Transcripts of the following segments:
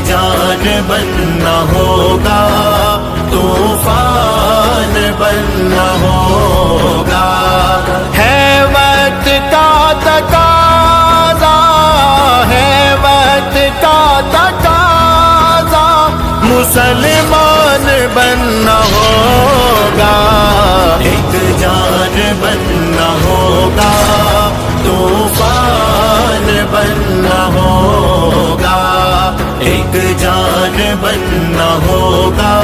جان بننا ہوگا، طوفان بننا ہوگا۔ ہے وقت کا تقاضا، ہے وقت کا تقاضا، مسلمان بننا ہوگا، ایک جان بننا ہوگا، طوفان بننا ہوگا، ایک جان بننا ہوگا،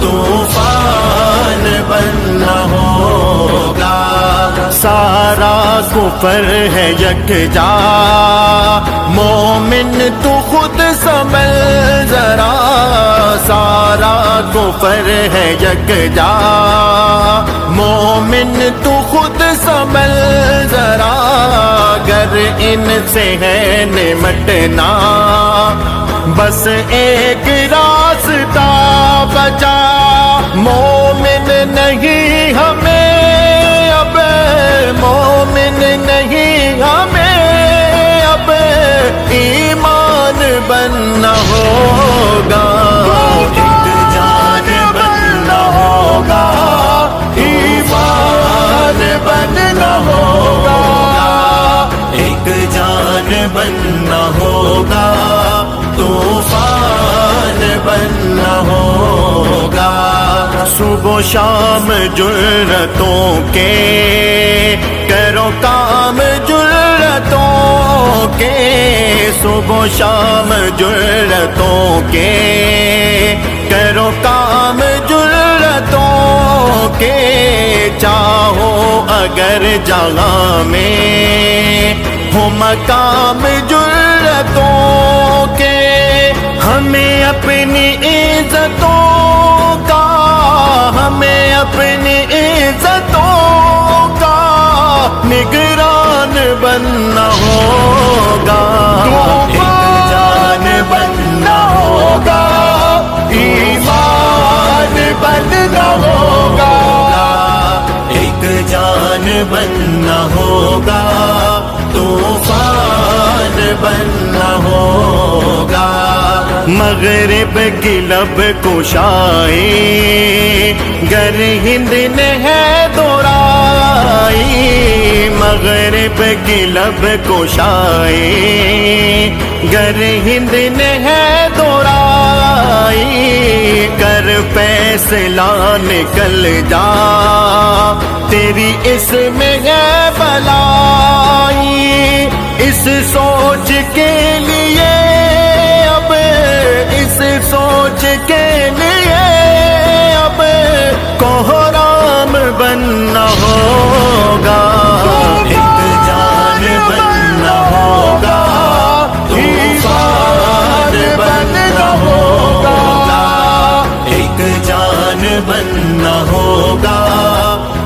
طوفان بننا ہوگا۔ سارا کفر ہے یکجا، مومن تو خود سنبھل ذرا، سارا کفر ہے یکجا، مومن تو خود سنبھل ذرا، گر ان سے ہے نمٹنا بس ایک راستہ بچا، مومن نہیں ہمیں اب، مومن نہیں ہمیں اب، ایمان بننا ہوگا، ایک جان بننا ہوگا، ایمان بننا ہوگا، ایک جان بننا ہوگا، طوفان بننا ہوگا۔ صبح و شام جرأتوں کے کرو کام، جرأتوں کے صبح و شام جرأتوں کے کرو کام، جرأتوں کے چاہو اگر جہاں میں ہو مقام جرأتوں کے، ہمیں اپنی عزتوں کا، ہمیں اپنی عزتوں کا نگران بننا ہوگا، ایک جان بننا ہوگا، ایمان بننا ہوگا، ایک جان بننا ہوگا، طوفان بننا ہوگا۔ مغرب کی لب کشائی گر ہند نے ہے دورائی، مغرب کی لب کشائی گر ہند نے ہے دورائی، کر فیصلہ نکل جا تیری اس میں ہے بلائی، اس سوچ کے لیے اب، اس سوچ کے لیے اب کوہرام بننا ہوگا، ایک جان بننا ہوگا، طوفان بننا ہوگا، ایک جان بننا ہوگا،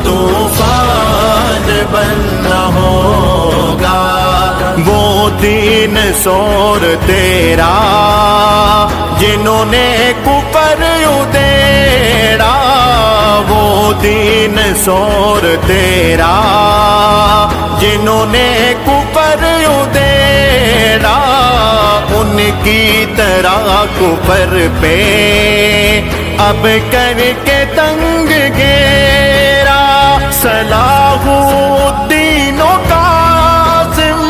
طوفان بننا ہوگا۔ وہ دین سور تیرا جنہوں نے کفر ادھیڑا، وہ دین سور تیرا جنہوں نے کفر ادھیڑا، ان کی طرح کفر پہ اب کر کے تنگ گھیرا، صلاح الدین و قاسم،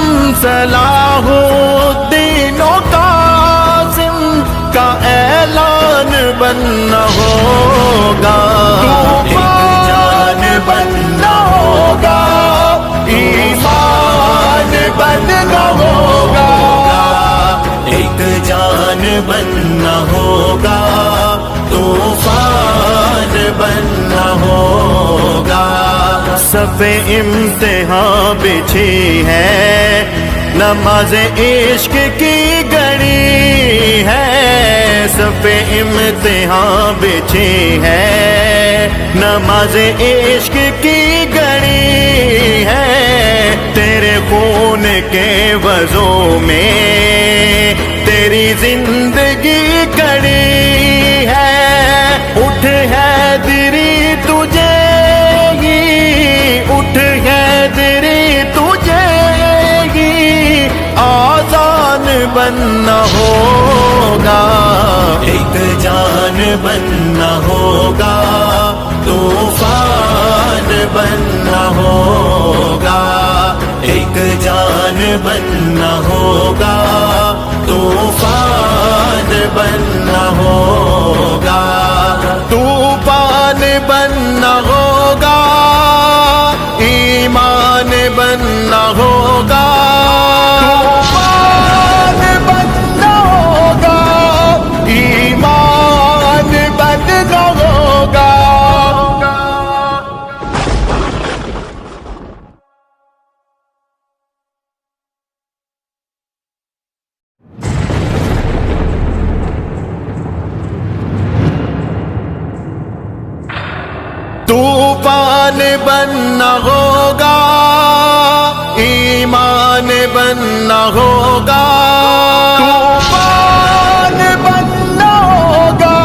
صلاح الدین و قاسم کا اعلان بننا ہوگا، ایک جان بننا ہوگا، ایمان بننا ہوگا، ایک جان بننا ہوگا، طوفان بننا ہوگا۔ صف امتحان بچھی ہے، نماز عشق کی گھڑی ہے، صف امتحان بچھی ہے، نماز عشق کی گھڑی ہے، تیرے خون کے وضو میں تیری زندگی کڑی ہے، اٹھ ہے دری تجھے گی، اٹھ ہے دری تجھے گی، آزان بننا ہو ہوگا، ایک جان بننا ہوگا، طوفان بننا ہوگا، ایک جان بننا ہوگا، طوفان بننا ہوگا، طوفان بننا ہوگا، ایمان بننا ہوگا، طوفان بننا ہوگا، ایمان بننا ہوگا۔ طوفان بننا ہوگا، ایمان بننا ہوگا، طوفان بننا ہوگا،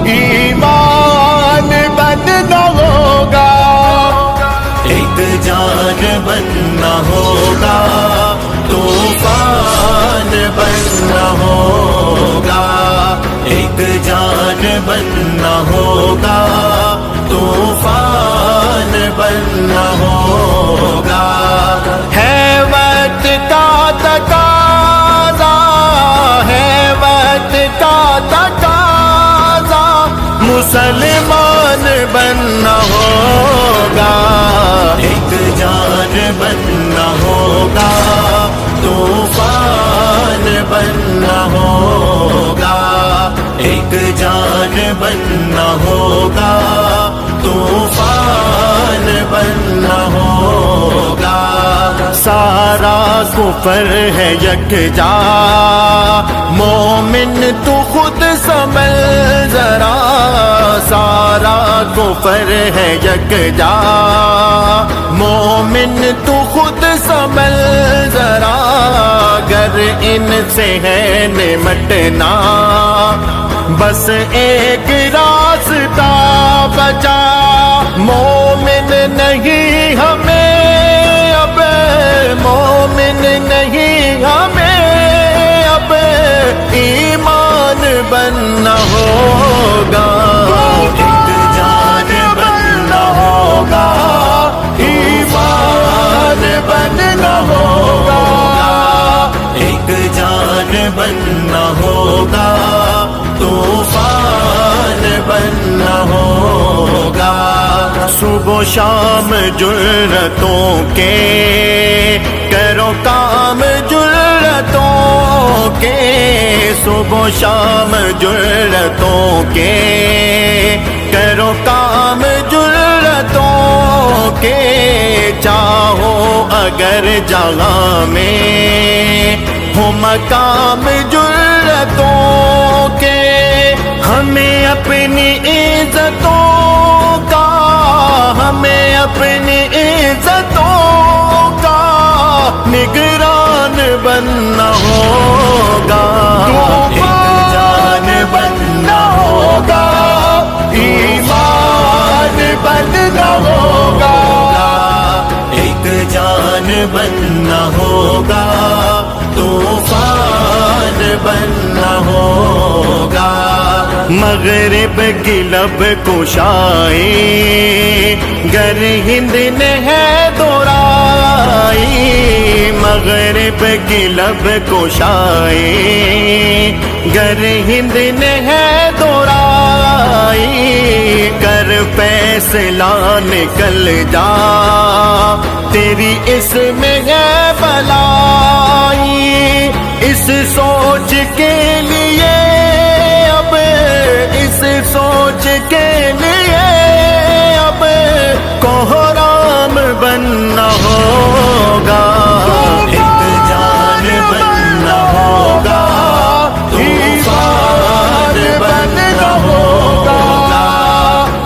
ایمان بننا ہوگا، ایک جان بننا ہوگا، طوفان بننا ہوگا، ایک جان بننا ہوگا، طوفان بننا ہوگا، ہے وقت کا تقاضا، ہے وقت کا تقاضا، مسلمان بننا ہوگا، ایک جان بننا ہوگا، طوفان بننا ہوگا، ایک جان بننا ہوگا، طوفان بننا ہوگا، سارا کفر ہے یکجا، مومن تو خود سنبھل ذرا، سارا کفر ہے یکجا، مومن تو خود سنبھل ذرا، گر ان سے ہے نمٹنا، بس ایک راستہ بچا، مومن نہیں ہمیں اب، مومن نہیں ہمیں اب، ایمان بننا ہوگا، ایک جان بننا ہوگا، ایمان بننا ہوگا، ایک جان بننا ہوگا، طوفان بننا ہوگا، صبح و شام جرتوں کے کرو کام، جرتوں کے صبح و شام جرتوں کے کرو کام، جرتوں کے چاہو اگر جہاں میں ہو مقام جرتوں کے، ہمیں اپنی عزتوں کا، ہمیں اپنی عزتوں کا نگران بننا ہوگا، ایک جان بننا ہوگا، ایمان بننا ہوگا، ایک جان بننا ہوگا، طوفان بننا ہوگا، مغرب کی لب کشائی گر ہند نے ہے دورائی، مغرب کی لب کشائی گر ہند نے ہے دورائی، کر فیصلہ نکل جا تیری اس میں ہے بلائی، اس سوچ کے لیے اب، اس سوچ کے لیے اب کوہرام بننا ہوگا، ایک جان بننا ہوگا، طوفان بننا ہوگا،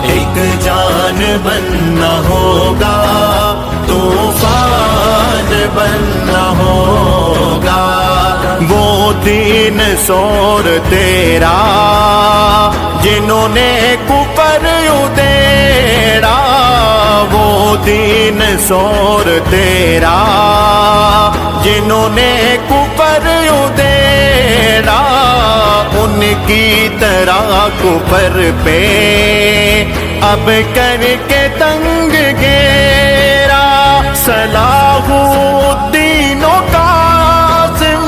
ایک جان بننا ہوگا، طوفان بننا ہوگا، وہ دین سور تیرا جنہوں نے کفر ادھیڑا، وہ دین سور تیرا جنہوں نے کفر ادھیڑا، ان کی طرح کفر پہ اب کر کے تنگ گھیرا صلاح الدین و قاسم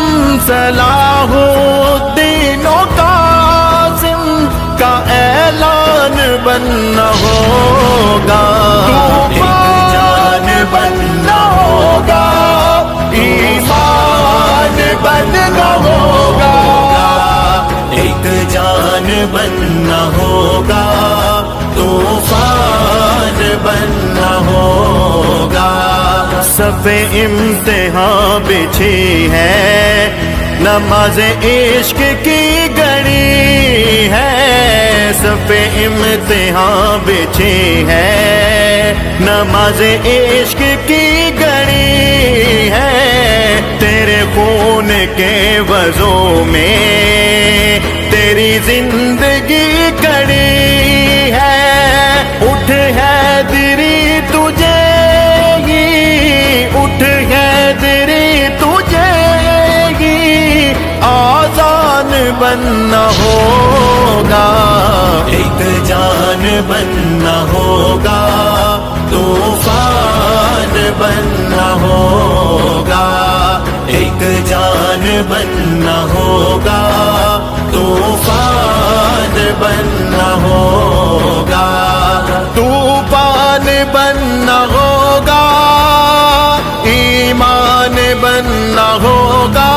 صلاح الدین و قاسم کا اعلان بننا ہوگا ایک جان بننا ہوگا ایمان بننا ہوگا ایک جان بننا ہوگا طوفان بننا ہوگا صف امتحان بچھی ہے نماز عشق کی گھڑی ہے صف امتحان بچھی ہے نماز عشق کی گھڑی ہے تیرے خون کے وضو میں تیری زندگی کڑی ہے اٹھ حیدری تجھے ہی اٹھ حیدری تجھے ہی آزان بننا ہوگا ایک جان بننا ہوگا طوفان بننا ہوگا ایک جان بننا ہوگا طوفان بننا ہوگا طوفان بننا ہوگا ایمان بننا ہوگا